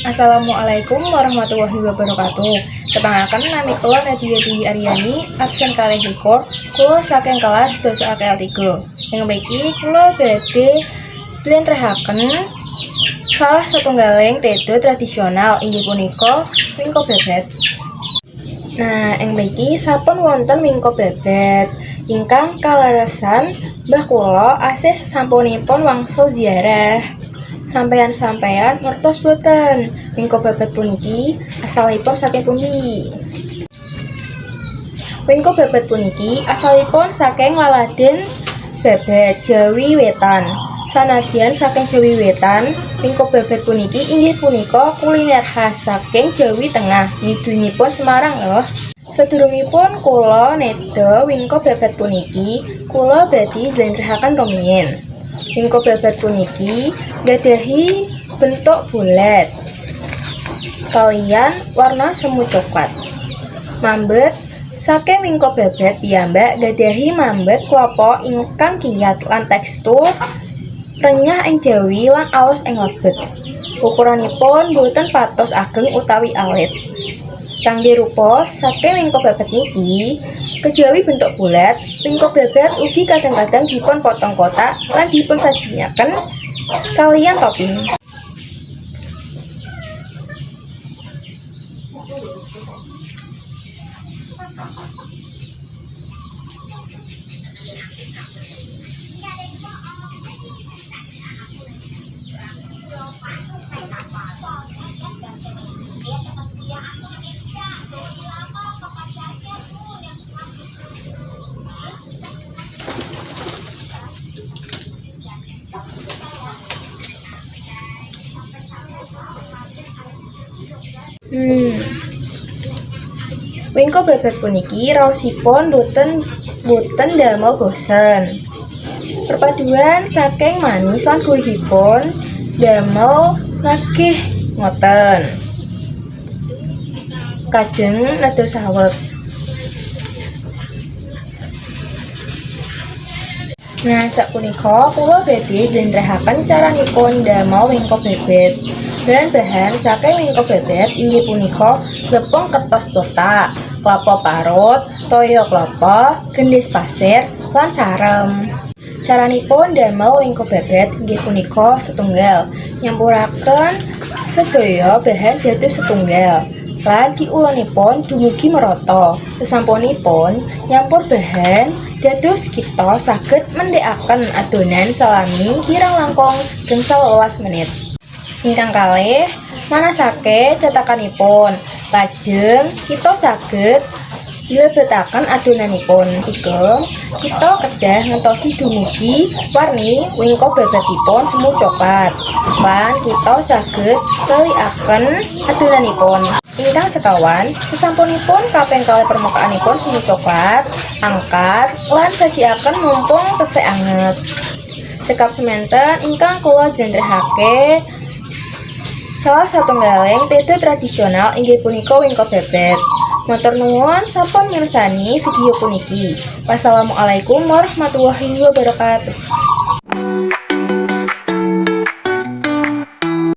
Assalamualaikum warahmatullahi wabarakatuh. Kepangaken nami kula Nadia Dwi Aryani, absen kalih likur, kula saking kelas dosa AKL 3. Ing mriki kula badhe njlentrèhaken salah satunggaling tedo tradisional inggih punika wingko bebet. Nah, ing mriki sampun wonten wingko bebet ingkang kaleresan mbah kula asih sasampunipun wangsul ziarah. Sampeyan ngertos boten wingko bebet puniki asalipun saking pundi? Wingko bebet puniki asalipun saking laladen bebet Jawi Wetan. Sanadyan saking Jawi Wetan, wingko bebet puniki inggih punika kuliner khas saking Jawi Tengah, mijilipun Semarang loh. Sedurungipun kula nedha wingko bebet puniki, kula badhe njlentrèhaken rumiyin. Wingko bebet puniki gadhahi bentuk bulat kaliyan warna semu coklat. Mambet saking wingko bebet piyambak gadhahi mambet klapa ingkang kiyat lan tekstur renyah ing Jawi lan alus ing lebet. Ukuranipun boten patos ageng utawi alit. Kangge rupa saking wingko bebet niki kejawi bentuk bulat, wingko bebet ugi kadang-kadang dipun potong kotak lan dipun sajinaken kaliyan topping. Wingko bebet puniki raosipun boten damel bosen. Perpaduan saking manis lan gurihipun damel nagih ngoten. Kajeng nedha saweg. Nah, sapunika kula badhe njlentrèhaken caranipun damel wingko bebet. Bahan-bahan saking wingko bebet inggih punika glepung kertas kotak, klapa parut, toya klapa, gendhis pasir, lan sarem. Caranipun damel wingko bebet inggih punika setunggal. Nyampuraken sedaya bahan dados setunggal. Lan diulanipun dumugi merata. Sasampunipun nyampur bahan dados kita saged mendhekaken adonan salami kirang langkung gangsal 12 menit. Ingkang kalih manasake cetakanipun. Lajeng kita saged nglebetaken adonanipun. Kita kedah ngentosi dumugi warni wingko bebetipun semu coklat. Lan kita saged kelikaken adonanipun. Ingkang sekawan, sasampunipun kaping kalih permukaanipun semu coklat, angkat lan sajiaken mumpung tesih anget. Cekap semanten ingkang kula njlentrèhake salah satunggaling tedo tradisional inggih punika wingko bebet. Matur nuwun sampun mirsani video puniki. Wassalamualaikum warahmatullahi wabarakatuh.